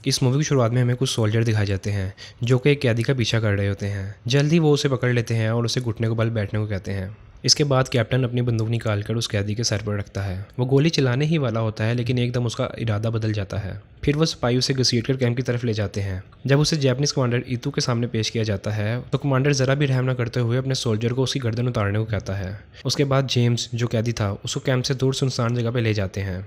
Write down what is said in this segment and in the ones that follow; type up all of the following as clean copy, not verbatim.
इस मूवी की शुरुआत में हमें कुछ सोल्जर दिखाए जाते हैं जो कि एक कैदी का पीछा कर रहे होते हैं। जल्दी वो उसे पकड़ लेते हैं और उसे घुटने को बल बैठने को कहते हैं। इसके बाद कैप्टन अपनी बंदूक निकालकर उस कैदी के सर पर रखता है। वो गोली चलाने ही वाला होता है लेकिन एकदम उसका इरादा बदल जाता है। फिर वो सिपाही उसे घसीटकर कैंप की तरफ ले जाते हैं। जब उसे जापानीज कमांडर इतू के सामने पेश किया जाता है तो कमांडर जरा भी रहम न करते हुए अपने सोल्जर को उसकी गर्दन उतारने को कहता है। उसके बाद जेम्स जो कैदी था उसको कैंप से दूर सुनसान जगह पर ले जाते हैं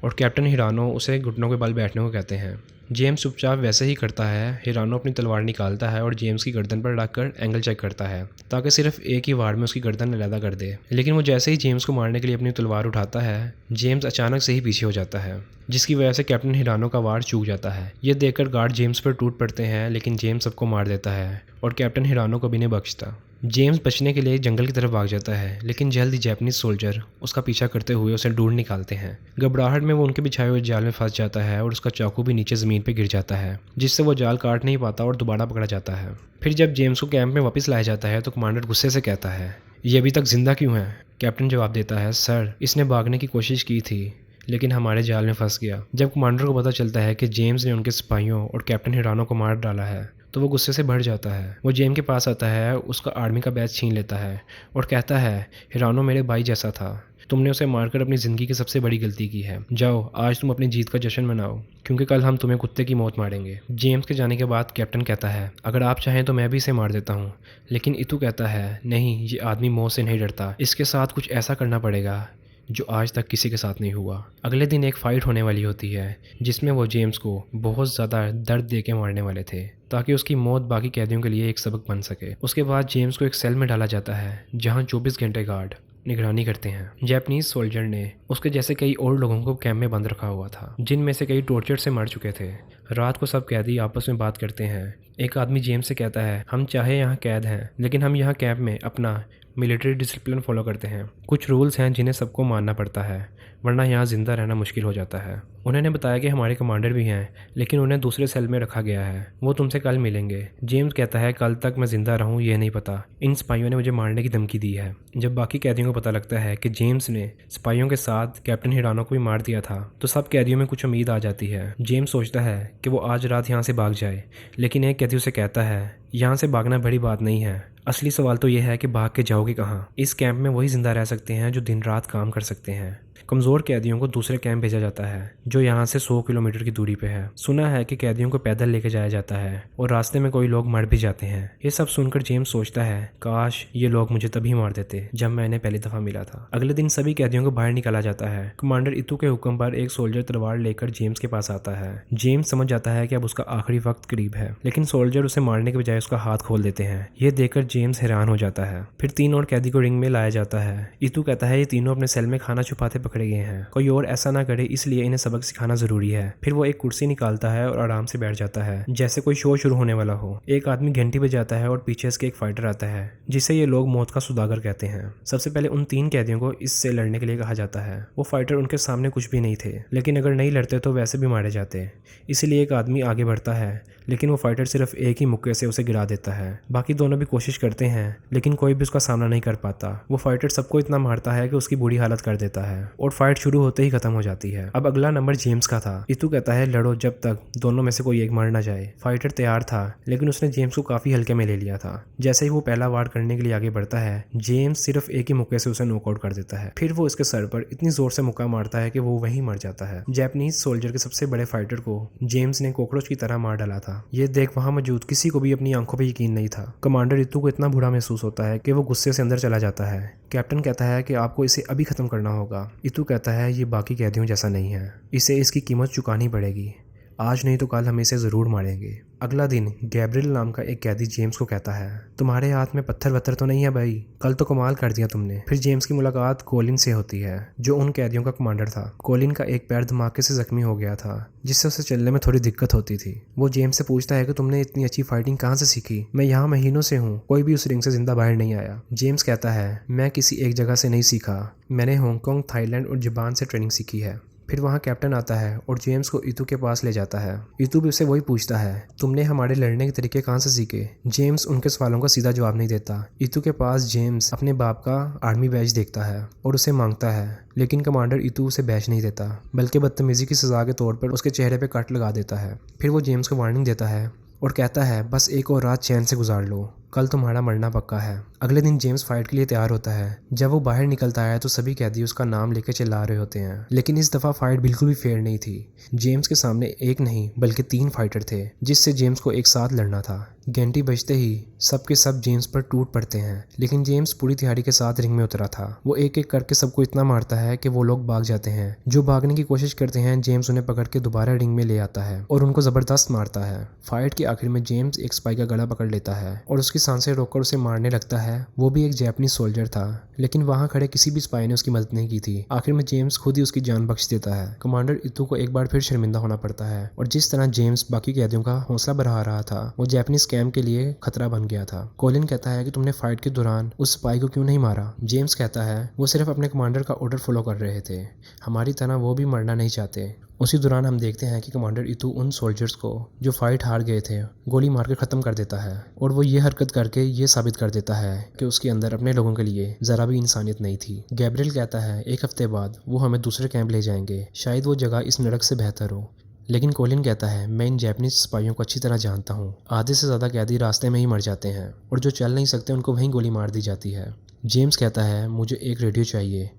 और कैप्टन हिरानो उसे घुटनों के बल बैठने को कहते हैं। जेम्स चुपचाप वैसे ही करता है। हिरानो अपनी तलवार निकालता है और जेम्स की गर्दन पर रखकर एंगल चेक करता है ताकि सिर्फ एक ही वार में उसकी गर्दन अलहदा कर दे। लेकिन वो जैसे ही जेम्स को मारने के लिए अपनी तलवार उठाता है, जेम्स अचानक से ही पीछे हो जाता है, जिसकी वजह से कैप्टन हिरानो का वार चूक जाता है। ये देखकर गार्ड जेम्स पर टूट पड़ते हैं लेकिन जेम्स सबको मार देता है और कैप्टन हिरानो को भी नहीं बख्शता। जेम्स बचने के लिए जंगल की तरफ भाग जाता है लेकिन जल्द ही जापानीज सोल्जर उसका पीछा करते हुए उसे ढूंढ निकालते हैं। घबराहट में वो उनके बिछाए हुए जाल में फंस जाता है और उसका चाकू भी नीचे ज़मीन पर गिर जाता है, जिससे वो जाल काट नहीं पाता और दोबारा पकड़ा जाता है। फिर जब जेम्स को कैंप में वापस लाया जाता है तो कमांडर गुस्से से कहता है, ये अभी तक जिंदा क्यों है? कैप्टन जवाब देता है, सर इसने भागने की कोशिश की थी लेकिन हमारे जाल में फंस गया। जब कमांडर को पता चलता है कि जेम्स ने उनके सिपाहियों और कैप्टन हिरानो को मार डाला है तो वो गुस्से से भर जाता है। वो जेम्स के पास आता है, उसका आर्मी का बैच छीन लेता है और कहता है, हिरानो मेरे भाई जैसा था, तुमने उसे मारकर अपनी ज़िंदगी की सबसे बड़ी गलती की है। जाओ आज तुम अपनी जीत का जश्न मनाओ क्योंकि कल हम तुम्हें कुत्ते की मौत मारेंगे। जेम्स के जाने के बाद कैप्टन कहता है, अगर आप चाहें तो मैं भी इसे मार देता हूँ। लेकिन इतू कहता है, नहीं, ये आदमी मौत से नहीं डरता, इसके साथ कुछ ऐसा करना पड़ेगा जो आज तक किसी के साथ नहीं हुआ। अगले दिन एक फ़ाइट होने वाली होती है जिसमें वो जेम्स को बहुत ज़्यादा दर्द दे के मारने वाले थे ताकि उसकी मौत बाकी कैदियों के लिए एक सबक बन सके। उसके बाद जेम्स को एक सेल में डाला जाता है जहां 24 घंटे गार्ड निगरानी करते हैं। जापानीज सोल्जर ने उसके जैसे कई और लोगों को कैंप में बंद रखा हुआ था जिनमें से कई टॉर्चर से मर चुके थे। रात को सब कैदी आपस में बात करते हैं। एक आदमी जेम्स से कहता है, हम चाहे यहाँ कैद हैं लेकिन हम यहाँ कैंप में अपना मिलिट्री डिसिप्लिन फॉलो करते हैं। कुछ रूल्स हैं जिन्हें सबको मानना पड़ता है वरना यहाँ ज़िंदा रहना मुश्किल हो जाता है। उन्होंने बताया कि हमारे कमांडर भी हैं लेकिन उन्हें दूसरे सेल में रखा गया है, वो तुमसे कल मिलेंगे। जेम्स कहता है, कल तक मैं ज़िंदा रहूँ ये नहीं पता, इन सिपाहियों ने मुझे मारने की धमकी दी है। जब बाकी कैदियों को पता लगता है कि जेम्स ने सिपाहियों के साथ कैप्टन हिरानो को भी मार दिया था तो सब कैदियों में कुछ उम्मीद आ जाती है। जेम्स सोचता है कि वो आज रात यहाँ से भाग जाए लेकिन एक कैदी उसे कहता है, यहाँ से भागना बड़ी बात नहीं है, असली सवाल तो यह है कि भाग के जाओगे कहाँ। इस कैंप में वही जिंदा रह सकते हैं जो दिन रात काम कर सकते हैं। कमज़ोर कैदियों को दूसरे कैंप भेजा जाता है जो यहाँ से 100 किलोमीटर की दूरी पे है। सुना है कि कैदियों को पैदल लेके जाया जाता है और रास्ते में कोई लोग मर भी जाते हैं। ये सब सुनकर जेम्स सोचता है, काश ये लोग मुझे तभी मार देते जब मैं इन्हें पहली दफ़ा मिला था। अगले दिन सभी कैदियों को बाहर निकाला जाता है। कमांडर इतू के हुक्म पर एक सोल्जर तलवार लेकर जेम्स के पास आता है। जेम्स समझ जाता है कि अब उसका आखिरी वक्त करीब है लेकिन सोल्जर उसे मारने के बजाय उसका हाथ खोल देते हैं। ये देखकर जेम्स हैरान हो जाता है। फिर 3 और कैदी को रिंग में लाया जाता है। इतू कहता है, ये तीनों अपने सेल में खाना छुपाते पकड़े गए हैं, कोई और ऐसा ना करे इसलिए इन्हें सबक सिखाना जरूरी है। फिर वो एक कुर्सी निकालता है और आराम से बैठ जाता है जैसे कोई शो शुरू होने वाला हो। एक आदमी घंटी बजाता है और पीछे से एक फाइटर आता है जिसे ये लोग मौत का सुदागर कहते हैं। सबसे पहले उन 3 कैदियों को इससे लड़ने के लिए कहा जाता है। वो फाइटर उनके सामने कुछ भी नहीं थे लेकिन अगर नहीं लड़ते तो वैसे भी मारे जाते, इसलिए एक आदमी आगे बढ़ता है लेकिन वो फाइटर सिर्फ एक ही मुक्के से उसे गिरा देता है। बाकी दोनों भी कोशिश करते हैं लेकिन कोई भी उसका सामना नहीं कर पाता। वो फाइटर सबको इतना मारता है कि उसकी बुरी हालत कर देता है और फाइट शुरू होते ही खत्म हो जाती है। अब अगला नंबर जेम्स का था। इतू कहता है, लड़ो जब तक दोनों में से कोई एक मार ना जाए। फाइटर तैयार था लेकिन उसने जेम्स को काफी हल्के में ले लिया था। जैसे ही वो पहला वार करने के लिए आगे बढ़ता है, जेम्स सिर्फ एक ही मुक्के से उसे नॉकआउट कर देता है। फिर वो इसके सर पर इतनी जोर से मुक्का मारता है कि वो वहीं मर जाता है। जापानीज सोल्जर के सबसे बड़े फाइटर को जेम्स ने कॉकरोच की तरह मार डाला था। ये देख वहां मौजूद किसी को भी अपनी आंखों पर यकीन नहीं था। कमांडर इतू को इतना बुरा महसूस होता है कि वो गुस्से से अंदर चला जाता है। कैप्टन कहता है कि आपको इसे अभी खत्म करना होगा। इतू कहता है, ये बाकी कैदियों जैसा नहीं है, इसे इसकी कीमत चुकानी पड़ेगी, आज नहीं तो कल हम इसे ज़रूर मारेंगे। अगला दिन गैब्रियल नाम का एक कैदी जेम्स को कहता है, तुम्हारे हाथ में पत्थर वत्थर तो नहीं है भाई, कल तो कमाल कर दिया तुमने। फिर जेम्स की मुलाकात कोलिन से होती है जो उन कैदियों का कमांडर था। कोलिन का एक पैर धमाके से जख्मी हो गया था जिससे उसे चलने में थोड़ी दिक्कत होती थी। वो जेम्स से पूछता है कि तुमने इतनी अच्छी फाइटिंग कहाँ से सीखी? मैं यहाँ महीनों से हूँ, कोई भी उस रिंग से जिंदा बाहर नहीं आया। जेम्स कहता है, मैं किसी एक जगह से नहीं सीखा, मैंने हांगकांग, थाईलैंड और जापान से ट्रेनिंग सीखी है। फिर वहाँ कैप्टन आता है और जेम्स को इतू के पास ले जाता है। इतू भी उससे वही पूछता है, तुमने हमारे लड़ने के तरीके कहाँ से सीखे? जेम्स उनके सवालों का सीधा जवाब नहीं देता। इतू के पास जेम्स अपने बाप का आर्मी बैज देखता है और उसे मांगता है, लेकिन कमांडर इतू उसे बैज नहीं देता, बल्कि बदतमीजी की सजा के तौर पर उसके चेहरे पर कट लगा देता है। फिर वो जेम्स को वार्निंग देता है और कहता है, बस एक और रात चैन से गुजार लो, कल तुम्हारा मरना पक्का है। अगले दिन जेम्स फाइट के लिए तैयार होता है। जब वो बाहर निकलता है तो सभी कैदी उसका नाम लेकर चिल्ला रहे होते हैं, लेकिन इस दफ़ा फाइट बिल्कुल भी फेयर नहीं थी। जेम्स के सामने एक नहीं बल्कि 3 फाइटर थे, जिससे जेम्स को एक साथ लड़ना था। घंटी बजते ही सब के सब जेम्स पर टूट पड़ते हैं, लेकिन जेम्स पूरी तैयारी के साथ रिंग में उतरा था। वो एक एक करके सबको इतना मारता है कि वो लोग भाग जाते हैं। जो भागने की कोशिश करते हैं, जेम्स उन्हें पकड़ के दोबारा रिंग में ले आता है और उनको ज़बरदस्त मारता है। फाइट के आखिर में जेम्स एक स्पाई का गला पकड़ लेता है और उसकी सांसें रोककर उसे मारने लगता है। वो भी एक जापानी सोल्जर था, लेकिन वहाँ खड़े किसी भी स्पाई ने उसकी मदद नहीं की थी। आखिर में जेम्स खुद ही उसकी जान बख्श देता है। कमांडर इतू को एक बार फिर शर्मिंदा होना पड़ता है और जिस तरह जेम्स बाकी कैदियों का हौसला बढ़ा रहा था, वो जापानीज कैंप के लिए खतरा बन गया था। कॉलिन कहता है कि तुमने फाइट के दौरान उस स्पाई को क्यों नहीं मारा? जेम्स कहता है वो सिर्फ अपने कमांडर का ऑर्डर फॉलो कर रहे थे, हमारी तरह वो भी मरना नहीं चाहते। उसी दौरान हम देखते हैं कि कमांडर इतू उन सोल्जर्स को जो फाइट हार गए थे गोली मार के ख़त्म कर देता है और वो ये हरकत करके ये साबित कर देता है कि उसके अंदर अपने लोगों के लिए ज़रा भी इंसानियत नहीं थी। गैब्रियल कहता है एक हफ्ते बाद वो हमें दूसरे कैंप ले जाएंगे, शायद वो जगह इस नरक से बेहतर हो। लेकिन कॉलिन कहता है मैं इन जापानीज सिपाहियों को अच्छी तरह जानता हूँ, आधे से ज़्यादा कैदी रास्ते में ही मर जाते हैं और जो चल नहीं सकते उनको वहीं गोली मार दी जाती है। जेम्स कहता है मुझे एक रेडियो चाहिए,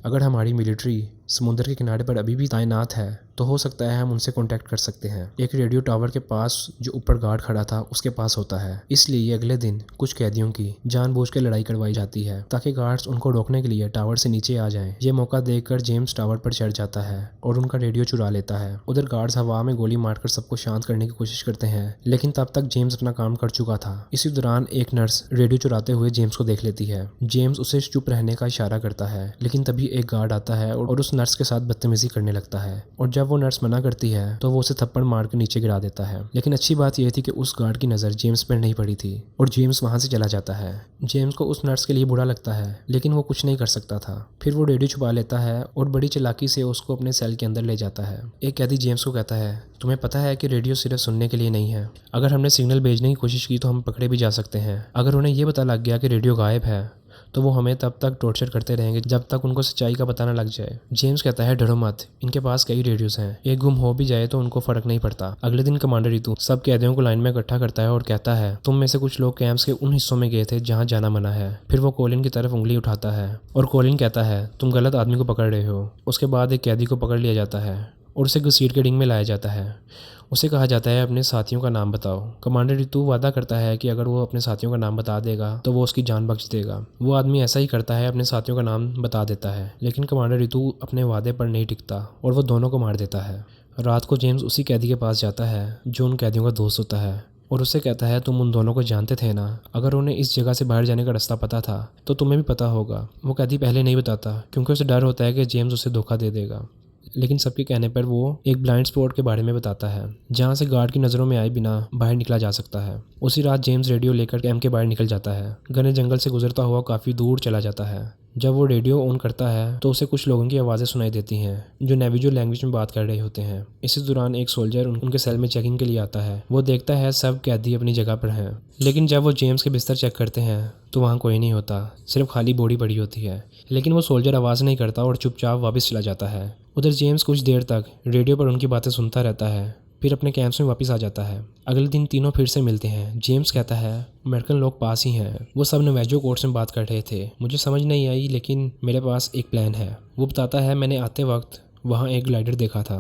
अगर हमारी मिलिट्री समुद्र के किनारे पर अभी भी तैनात है तो हो सकता है हम उनसे कांटेक्ट कर सकते हैं। एक रेडियो टावर के पास जो ऊपर गार्ड खड़ा था उसके पास होता है, इसलिए अगले दिन कुछ कैदियों की जानबूझ के लड़ाई करवाई जाती है ताकि गार्ड्स उनको रोकने के लिए टावर से नीचे आ जाएं। ये मौका देखकर जेम्स टावर पर चढ़ जाता है और उनका रेडियो चुरा लेता है। उधर गार्ड्स हवा में गोली मारकर सबको शांत करने की कोशिश करते हैं, लेकिन तब तक जेम्स अपना काम कर चुका था। इसी दौरान एक नर्स रेडियो चुराते हुए जेम्स को देख लेती है। जेम्स उसे चुप रहने का इशारा करता है, लेकिन तभी एक गार्ड आता है और उस नर्स के साथ बदतमीजी करने लगता है और जब वो नर्स मना करती है तो वो उसे थप्पड़ मार के नीचे गिरा देता है। लेकिन अच्छी बात यह थी कि उस गार्ड की नज़र जेम्स पर नहीं पड़ी थी और जेम्स वहां से चला जाता है। जेम्स को उस नर्स के लिए बुरा लगता है, लेकिन वो कुछ नहीं कर सकता था। फिर वो रेडियो छुपा लेता है और बड़ी चालाकी से उसको अपने सेल के अंदर ले जाता है। एक कैदी जेम्स को कहता है तुम्हें पता है कि रेडियो सिर्फ सुनने के लिए नहीं है, अगर हमने सिग्नल भेजने की कोशिश की तो हम पकड़े भी जा सकते हैं। अगर उन्हें यह पता लग गया कि रेडियो गायब है तो वो हमें तब तक टॉर्चर करते रहेंगे जब तक उनको सच्चाई का पता न लग जाए। जेम्स कहता है डरो मत, इनके पास कई रेडियोस हैं, एक गुम हो भी जाए तो उनको फर्क नहीं पड़ता। अगले दिन कमांडर रितु सब कैदियों को लाइन में इकट्ठा करता है और कहता है तुम में से कुछ लोग कैंप्स के उन हिस्सों में गए थे जहाँ जाना मना है। फिर वो कॉलिन की तरफ उंगली उठाता है और कॉलिन कहता है तुम गलत आदमी को पकड़ रहे हो। उसके बाद एक कैदी को पकड़ लिया जाता है और उसे घसीट के रिंग में लाया जाता है। उसे कहा जाता है अपने साथियों का नाम बताओ। कमांडर रितु वादा करता है कि अगर वो अपने साथियों का नाम बता देगा तो वो उसकी जान बख्श देगा। वो आदमी ऐसा ही करता है, अपने साथियों का नाम बता देता है, लेकिन कमांडर रितु अपने वादे पर नहीं टिकता और वो दोनों को मार देता है। रात को जेम्स उसी कैदी के पास जाता है जो उन कैदियों का दोस्त होता है और उससे कहता है तुम उन दोनों को जानते थे ना, अगर उन्हें इस जगह से बाहर जाने का रास्ता पता था तो तुम्हें भी पता होगा। वो कैदी पहले नहीं बताता क्योंकि उसे डर होता है कि जेम्स उसे धोखा दे देगा, लेकिन सबके कहने पर वो एक ब्लाइंड स्पॉट के बारे में बताता है जहां से गार्ड की नज़रों में आए बिना बाहर निकला जा सकता है। उसी रात जेम्स रेडियो लेकर कैंप के बाहर निकल जाता है। घने जंगल से गुजरता हुआ काफ़ी दूर चला जाता है। जब वो रेडियो ऑन करता है तो उसे कुछ लोगों की आवाज़ें सुनाई देती हैं जो नेविजो लैंग्वेज में बात कर रहे होते हैं। इसी दौरान एक सोल्जर उनके सेल में चेकिंग के लिए आता है। वो देखता है सब कैदी अपनी जगह पर हैं, लेकिन जब वो जेम्स के बिस्तर चेक करते हैं तो वहाँ कोई नहीं होता, सिर्फ खाली बॉडी पड़ी होती है। लेकिन वो सोल्जर आवाज़ नहीं करता और चुपचाप वापस चला जाता है। उधर जेम्स कुछ देर तक रेडियो पर उनकी बातें सुनता रहता है, फिर अपने कैंप्स में वापस आ जाता है। अगले दिन तीनों फिर से मिलते हैं। जेम्स कहता है अमेरिकन लोग पास ही हैं, वो सब नवेजो कोर्ट्स में बात कर रहे थे, मुझे समझ नहीं आई लेकिन मेरे पास एक प्लान है। वो बताता है मैंने आते वक्त वहाँ एक ग्लाइडर देखा था।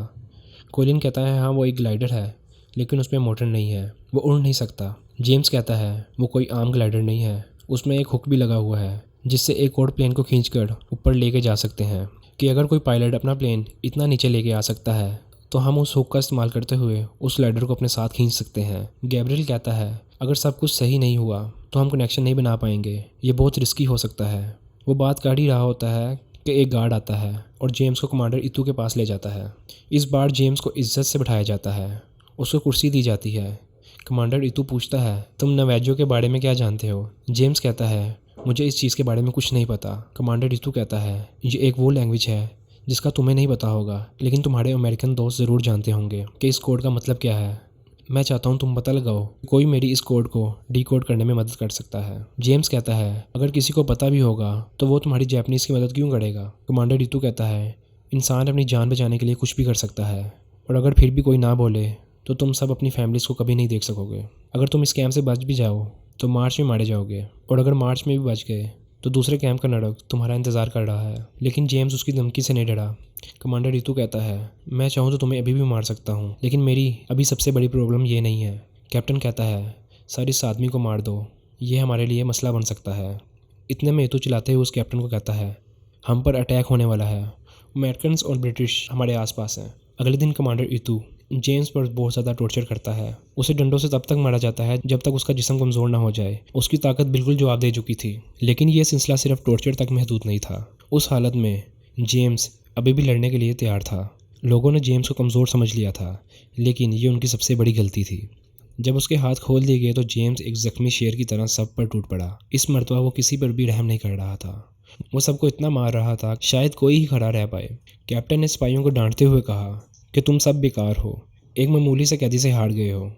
कॉलिन कहता है हाँ वो एक ग्लाइडर है, लेकिन उसमें मोटर नहीं है, वो उड़ नहीं सकता। जेम्स कहता है वो कोई आम ग्लाइडर नहीं है, उसमें एक हुक भी लगा हुआ है जिससे एक और प्लेन को खींचकर ऊपर लेके जा सकते हैं कि अगर कोई पायलट अपना प्लेन इतना नीचे लेके आ सकता है तो हम उस हुक का इस्तेमाल करते हुए उस ग्लाइडर को अपने साथ खींच सकते हैं। गैब्रियल कहता है अगर सब कुछ सही नहीं हुआ तो हम कनेक्शन नहीं बना पाएंगे, ये बहुत रिस्की हो सकता है। वो बात कर ही रहा होता है कि एक गार्ड आता है और जेम्स को कमांडर इतू के पास ले जाता है। इस बार जेम्स को इज्जत से बिठाया जाता है, उसको कुर्सी दी जाती है। कमांडर इतू पूछता है तुम नवेजो के बारे में क्या जानते हो? जेम्स कहता है मुझे इस चीज़ के बारे में कुछ नहीं पता। कमांडर इतू कहता है ये एक वो लैंग्वेज है जिसका तुम्हें नहीं पता होगा, लेकिन तुम्हारे अमेरिकन दोस्त ज़रूर जानते होंगे कि इस कोड का मतलब क्या है। मैं चाहता हूँ तुम पता लगाओ, कोई मेरी इस कोड को डिकोड करने में मदद कर सकता है। जेम्स कहता है, अगर किसी को पता भी होगा तो वो तुम्हारी जापानीज़ की मदद क्यों करेगा। कमांडर रितु कहता है, इंसान अपनी जान बचाने के लिए कुछ भी कर सकता है, और अगर फिर भी कोई ना बोले तो तुम सब अपनी फैमिलीज़ को कभी नहीं देख सकोगे। अगर तुम इस कैंप से बच भी जाओ तो मार्च में मारे जाओगे, और अगर मार्च में भी बच गए तो दूसरे कैंप का नरक तुम्हारा इंतज़ार कर रहा है। लेकिन जेम्स उसकी धमकी से नहीं डरा। कमांडर रितु कहता है, मैं चाहूँ तो तुम्हें अभी भी मार सकता हूँ, लेकिन मेरी अभी सबसे बड़ी प्रॉब्लम ये नहीं है। कैप्टन कहता है, सर इस आदमी को मार दो, ये हमारे लिए मसला बन सकता है। इतने में रितु चिल्लाते हुए उस कैप्टन को कहता है, हम पर अटैक होने वाला है, अमेरिकन और ब्रिटिश हमारे आसपास हैं। अगले दिन कमांडर रितु जेम्स पर बहुत ज़्यादा टॉर्चर करता है। उसे डंडों से तब तक मारा जाता है जब तक उसका जिस्म कमज़ोर ना हो जाए। उसकी ताकत बिल्कुल जवाब दे चुकी थी, लेकिन यह सिलसिला सिर्फ टॉर्चर तक महदूद नहीं था। उस हालत में जेम्स अभी भी लड़ने के लिए तैयार था। लोगों ने जेम्स को कमज़ोर समझ लिया था, लेकिन ये उनकी सबसे बड़ी गलती थी। जब उसके हाथ खोल दिए गए तो जेम्स एक ज़ख्मी शेर की तरह सब पर टूट पड़ा। इस मरतबा वो किसी पर भी रहम नहीं कर रहा था। वो सबको इतना मार रहा था शायद कोई ही खड़ा रह पाए। कैप्टन ने सिपाहियों को डांटते हुए कहा कि तुम सब बेकार हो, एक मामूली से कैदी से हार गए हो।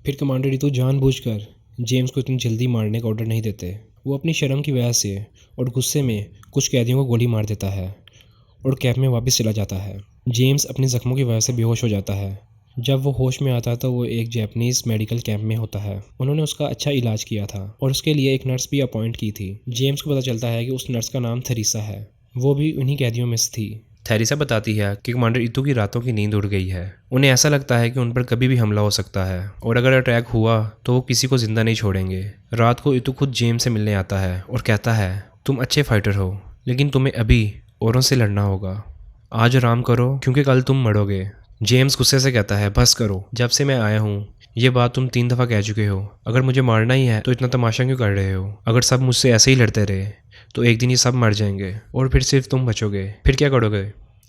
फिर कमांडर रितु जानबूझकर जेम्स को इतनी जल्दी मारने का ऑर्डर नहीं देते। वो अपनी शर्म की वजह से और गुस्से में कुछ कैदियों को गोली मार देता है और कैंप में वापस चला जाता है। जेम्स अपने जख्मों की वजह से बेहोश हो जाता है। जब वो होश में आता है तो वो एक जापानीज़ मेडिकल कैंप में होता है। उन्होंने उसका अच्छा इलाज किया था और उसके लिए एक नर्स भी अपॉइंट की थी। जेम्स को पता चलता है कि उस नर्स का नाम थेरेसा है। वो भी उन्हीं कैदियों में से थी। थेरेसा बताती है कि कमांडर रितु की रातों की नींद उड़ गई है। उन्हें ऐसा लगता है कि उन पर कभी भी हमला हो सकता है, और अगर अटैक हुआ तो वो किसी को जिंदा नहीं छोड़ेंगे। रात को रितु खुद जेम्स से मिलने आता है और कहता है, तुम अच्छे फाइटर हो, लेकिन तुम्हें अभी औरों से लड़ना होगा। आज आराम करो क्योंकि कल तुम मरोगे। जेम्स गुस्से से कहता है, बस करो, जब से मैं आया हूँ ये बात तुम 3 दफ़ा कह चुके हो। अगर मुझे मारना ही है तो इतना तमाशा क्यों कर रहे हो। अगर सब मुझसे ऐसे ही लड़ते रहे तो एक दिन ये सब मर जाएंगे और फिर सिर्फ तुम बचोगे। फिर क्या करोगे,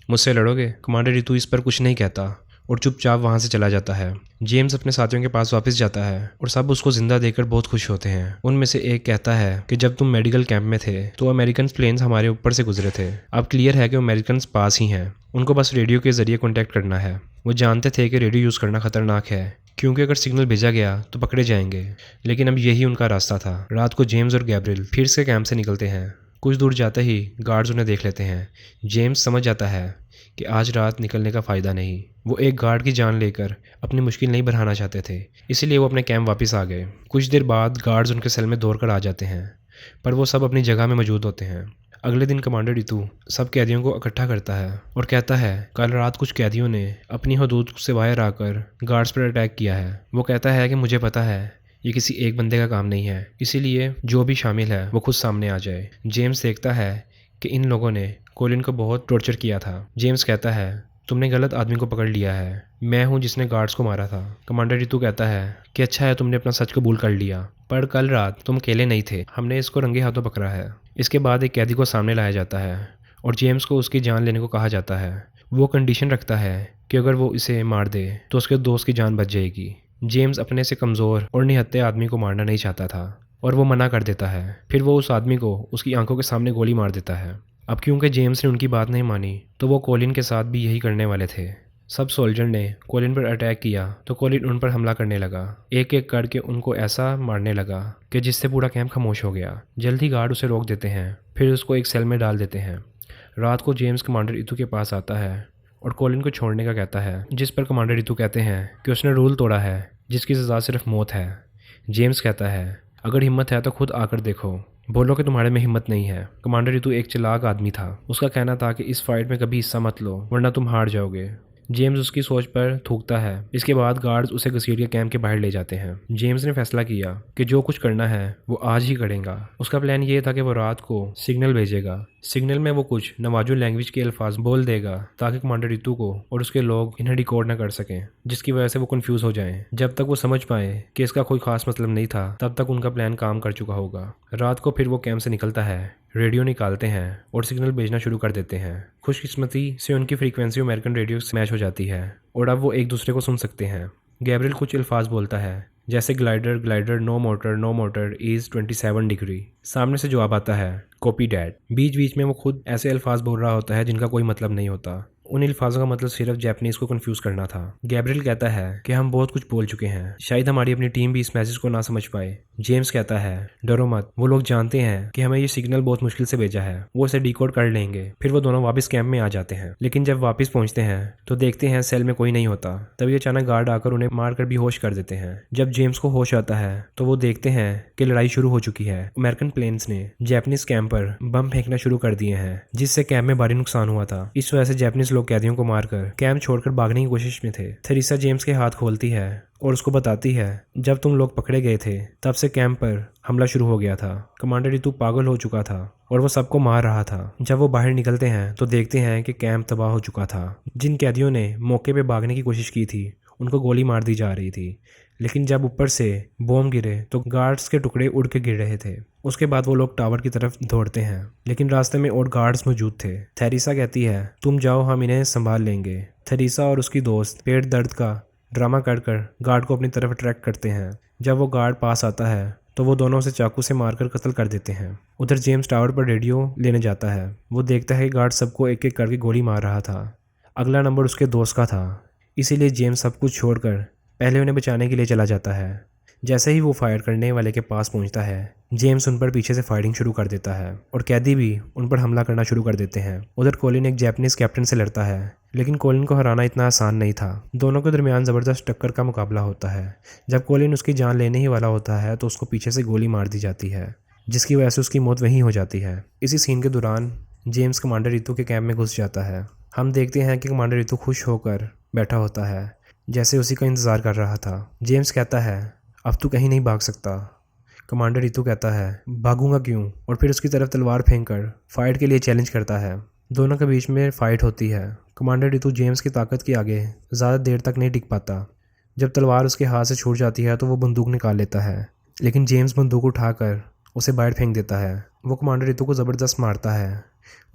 मुझसे लड़ोगे। कमांडर रितु इस पर कुछ नहीं कहता और चुपचाप वहाँ से चला जाता है। जेम्स अपने साथियों के पास वापस जाता है और सब उसको जिंदा देखकर बहुत खुश होते हैं। उनमें से एक कहता है कि जब तुम मेडिकल कैंप में थे तो अमेरिकन प्लेन्स हमारे ऊपर से गुजरे थे। अब क्लियर है कि अमेरिकन पास ही हैं, उनको बस रेडियो के जरिए कॉन्टैक्ट करना है। वो जानते थे कि रेडियो यूज़ करना खतरनाक है क्योंकि अगर सिग्नल भेजा गया तो पकड़े जाएंगे, लेकिन अब यही उनका रास्ता था। रात को जेम्स और गैब्रियल फिर से कैंप से निकलते हैं। कुछ दूर जाते ही गार्ड्स उन्हें देख लेते हैं। जेम्स समझ जाता है कि आज रात निकलने का फ़ायदा नहीं। वो एक गार्ड की जान लेकर अपनी मुश्किल नहीं बढ़ाना चाहते थे, इसीलिए वो अपने कैंप वापस आ गए। कुछ देर बाद गार्ड्स उनके सेल में दौड़कर आ जाते हैं, पर वो सब अपनी जगह में मौजूद होते हैं। अगले दिन कमांडर रितु सब कैदियों को इकट्ठा करता है और कहता है, कल रात कुछ कैदियों ने अपनी हदूद से बाहर आकर गार्ड्स पर अटैक किया है। वो कहता है कि मुझे पता है ये किसी एक बंदे का काम नहीं है, इसीलिए जो भी शामिल है वो खुद सामने आ जाए। जेम्स देखता है कि इन लोगों ने कोलिन को बहुत टॉर्चर किया था। जेम्स कहता है, तुमने गलत आदमी को पकड़ लिया है, मैं हूँ जिसने गार्ड्स को मारा था। कमांडर रितु कहता है कि अच्छा है तुमने अपना सच कबूल कर लिया, पर कल रात तुम अकेले नहीं थे, हमने इसको रंगे हाथों पकड़ा है। इसके बाद एक कैदी को सामने लाया जाता है और जेम्स को उसकी जान लेने को कहा जाता है। वो कंडीशन रखता है कि अगर वो इसे मार दे तो उसके दोस्त की जान बच जाएगी। जेम्स अपने से कमज़ोर और निहत्थे आदमी को मारना नहीं चाहता था और वो मना कर देता है। फिर वो उस आदमी को उसकी आंखों के सामने गोली मार देता है। अब क्योंकि जेम्स ने उनकी बात नहीं मानी तो वो कोलिन के साथ भी यही करने वाले थे। सब सोल्जर ने कोलिन पर अटैक किया तो कोलिन उन पर हमला करने लगा। एक एक करके उनको ऐसा मारने लगा कि जिससे पूरा कैंप खामोश हो गया। जल्द ही गार्ड उसे रोक देते हैं, फिर उसको एक सेल में डाल देते हैं। रात को जेम्स कमांडर रितु के पास आता है और कोलिन को छोड़ने का कहता है, जिस पर कमांडर रितु कहते हैं कि उसने रूल तोड़ा है जिसकी सज़ा सिर्फ मौत है। जेम्स कहता है, अगर हिम्मत है तो खुद आकर देखो, बोलो कि तुम्हारे में हिम्मत नहीं है। कमांडर रितु एक चालाक आदमी था। उसका कहना था कि इस फाइट में कभी हिस्सा मत लो वरना तुम हार जाओगे। जेम्स उसकी सोच पर थूकता है। इसके बाद गार्ड्स उसे घसीट के कैंप के बाहर ले जाते हैं। जेम्स ने फैसला किया कि जो कुछ करना है वो आज ही करेगा। उसका प्लान ये था कि वो रात को सिग्नल भेजेगा। सिग्नल में वो कुछ नवाजो लैंग्वेज के अल्फाज बोल देगा ताकि कमांडर रितु को और उसके लोग इन्हें डिकोड न कर सकें, जिसकी वजह से वो कंफ्यूज हो जाएं। जब तक वो समझ पाए कि इसका कोई खास मतलब नहीं था तब तक उनका प्लान काम कर चुका होगा। रात को फिर वो कैंप से निकलता है, रेडियो निकालते हैं और सिग्नल भेजना शुरू कर देते हैं। खुशकिस्मती से उनकी फ्रीक्वेंसी अमेरिकन रेडियो से मैच हो जाती है और अब वो एक दूसरे को सुन सकते हैं। गैब्रियल कुछ अल्फाज बोलता है जैसे glider glider no motor is 27 degree. सामने से जवाब आता है कॉपी डैट। बीच बीच में वो खुद ऐसे अल्फाज बोल रहा होता है जिनका कोई मतलब नहीं होता। उन अल्फाजों का मतलब सिर्फ जापानीज को कंफ्यूज करना था। गैब्रियल कहता है कि हम बहुत कुछ बोल चुके हैं, शायद हमारी अपनी टीम भी इस मैसेज को ना समझ पाए। जेम्स कहता है डरो मत, वो लोग जानते हैं कि हमें ये सिग्नल बहुत मुश्किल से भेजा है, वो इसे डिकोड कर लेंगे। फिर वो दोनों वापस कैंप में आ जाते हैं, लेकिन जब वापस पहुंचते हैं तो देखते हैं सेल में कोई नहीं होता। तभी अचानक गार्ड आकर उन्हें मारकर बेहोश कर देते हैं। जब जेम्स को होश आता है तो वो देखते हैं कि लड़ाई शुरू हो चुकी है। अमेरिकन प्लेन्स ने जापानीज कैंप पर बम फेंकना शुरू कर दिए हैं, जिससे कैंप में भारी नुकसान हुआ था। इस वजह से जापानीज लोग कैदियों को मारकर कैंप छोड़कर भागने की कोशिश में थे। थेरेसा जेम्स के हाथ खोलती है और उसको बताती है जब तुम लोग पकड़े गए थे तब से कैंप पर हमला शुरू हो गया था। कमांडर रितु पागल हो चुका था और वो सबको मार रहा था। जब वो बाहर निकलते हैं तो देखते हैं कि कैंप तबाह हो चुका था। जिन कैदियों ने मौके पे भागने की कोशिश की थी उनको गोली मार दी जा रही थी, लेकिन जब ऊपर से बॉम्ब गिरे तो गार्ड्स के टुकड़े उड़ के गिर रहे थे। उसके बाद वो लोग टावर की तरफ दौड़ते हैं, लेकिन रास्ते में और गार्ड्स मौजूद थे। थेरेसा कहती है तुम जाओ, हम इन्हें संभाल लेंगे। थेरेसा और उसकी दोस्त पेट दर्द का ड्रामा कर गार्ड को अपनी तरफ अट्रैक्ट करते हैं। जब वो गार्ड पास आता है तो वो दोनों उसे चाकू से मारकर कत्ल कर देते हैं। उधर जेम्स टावर पर रेडियो लेने जाता है। वो देखता है गार्ड सबको एक एक करके गोली मार रहा था। अगला नंबर उसके दोस्त का था, इसीलिए जेम्स सब कुछ छोड़कर पहले उन्हें बचाने के लिए चला जाता है। जैसे ही वो फायर करने वाले के पास पहुंचता है, जेम्स उन पर पीछे से फायरिंग शुरू कर देता है और कैदी भी उन पर हमला करना शुरू कर देते हैं। उधर कोलिन एक जापानीज कैप्टन से लड़ता है, लेकिन कोलिन को हराना इतना आसान नहीं था। दोनों के दरमियान ज़बरदस्त टक्कर का मुकाबला होता है। जब कोलिन उसकी जान लेने ही वाला होता है तो उसको पीछे से गोली मार दी जाती है, जिसकी वजह से उसकी मौत वहीं हो जाती है। इसी सीन के दौरान जेम्स कमांडर रितु के कैंप में घुस जाता है। हम देखते हैं कि कमांडर रितु खुश होकर बैठा होता है, जैसे उसी का इंतज़ार कर रहा था। जेम्स कहता है अब तू कहीं नहीं भाग सकता। कमांडर रितु कहता है भागूंगा क्यों, और फिर उसकी तरफ तलवार फेंककर फाइट के लिए चैलेंज करता है। दोनों के बीच में फाइट होती है। कमांडर रितु जेम्स की ताकत के आगे ज़्यादा देर तक नहीं टिक पाता। जब तलवार उसके हाथ से छूट जाती है तो वो बंदूक निकाल लेता है, लेकिन जेम्स बंदूक उठाकर उसे बाहर फेंक देता है। वो कमांडर रितु को ज़बरदस्त मारता है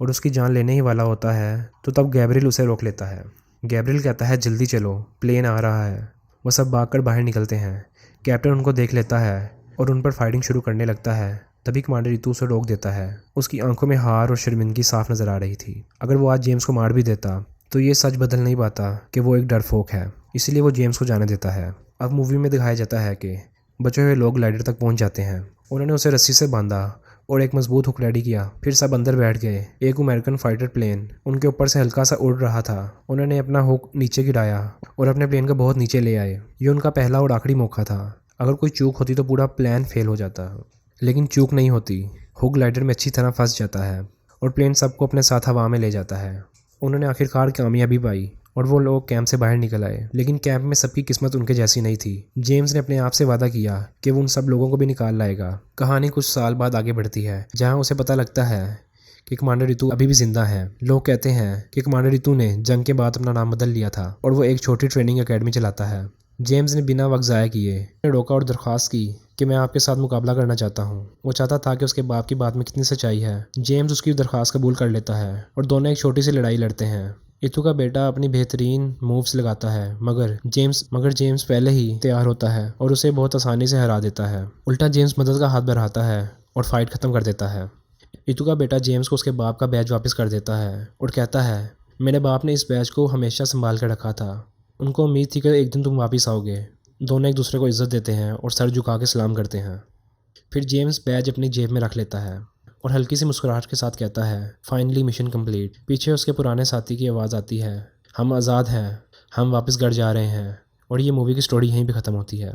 और उसकी जान लेने ही वाला होता है तो तब गैब्रियल उसे रोक लेता है। गैब्रियल कहता है जल्दी चलो, प्लेन आ रहा है। वो सब भागकर बाहर निकलते हैं। कैप्टन उनको देख लेता है और उन पर फाइटिंग शुरू करने लगता है। तभी कमांडर रितु उसे रोक देता है। उसकी आंखों में हार और शर्मिंदगी साफ नजर आ रही थी। अगर वो आज जेम्स को मार भी देता तो ये सच बदल नहीं पाता कि वो एक डरपोक है, इसलिए वो जेम्स को जाने देता है। अब मूवी में दिखाया जाता है कि बचे हुए लोग ग्लाइडर तक पहुंच जाते हैं। उन्होंने उसे रस्सी से बांधा और एक मजबूत हुक रेडी किया। फिर सब अंदर बैठ गए। एक अमेरिकन फाइटर प्लेन उनके ऊपर से हल्का सा उड़ रहा था। उन्होंने अपना हुक नीचे गिराया और अपने प्लेन को बहुत नीचे ले आए। ये उनका पहला और आखिरी मौका था। अगर कोई चूक होती तो पूरा प्लान फेल हो जाता, लेकिन चूक नहीं होती। हुक ग्लाइडर में अच्छी तरह फंस जाता है और प्लेन सबको अपने साथ हवा में ले जाता है। उन्होंने आखिरकार कामयाबी पाई और वो लोग कैंप से बाहर निकल आए, लेकिन कैंप में सबकी किस्मत उनके जैसी नहीं थी। जेम्स ने अपने आप से वादा किया कि वो उन सब लोगों को भी निकाल लाएगा। कहानी कुछ साल बाद आगे बढ़ती है, जहां उसे पता लगता है कि कमांडर रितु अभी भी जिंदा है। लोग कहते हैं कि कमांडर रितु ने जंग के बाद अपना नाम बदल लिया था और वो एक छोटी ट्रेनिंग एकेडमी चलाता है। जेम्स ने बिना वक्त ज़ाया किए रोका और दरख्वास्त की कि मैं आपके साथ मुकाबला करना चाहता हूँ। वो चाहता था कि उसके बाप की बात में कितनी सच्चाई है। जेम्स उसकी दरख्वास्त कबूल कर लेता है और दोनों एक छोटी सी लड़ाई लड़ते हैं। इतू का बेटा अपनी बेहतरीन मूव्स लगाता है, मगर जेम्स पहले ही तैयार होता है और उसे बहुत आसानी से हरा देता है। उल्टा जेम्स मदद का हाथ बढ़ाता है और फाइट ख़त्म कर देता है। इतू का बेटा जेम्स को उसके बाप का बैज वापस कर देता है और कहता है मेरे बाप ने इस बैज को हमेशा संभाल कर रखा था, उनको उम्मीद थी कि एक दिन तुम वापस आओगे। दोनों एक दूसरे को इज्जत देते हैं और सर झुका के सलाम करते हैं। फिर जेम्स बैज अपनी जेब में रख लेता है और हल्की सी मुस्कुराहट के साथ कहता है फाइनली मिशन कंप्लीट। पीछे उसके पुराने साथी की आवाज़ आती है हम आज़ाद हैं, हम वापस घर जा रहे हैं। और ये मूवी की स्टोरी यहीं पे ख़त्म होती है।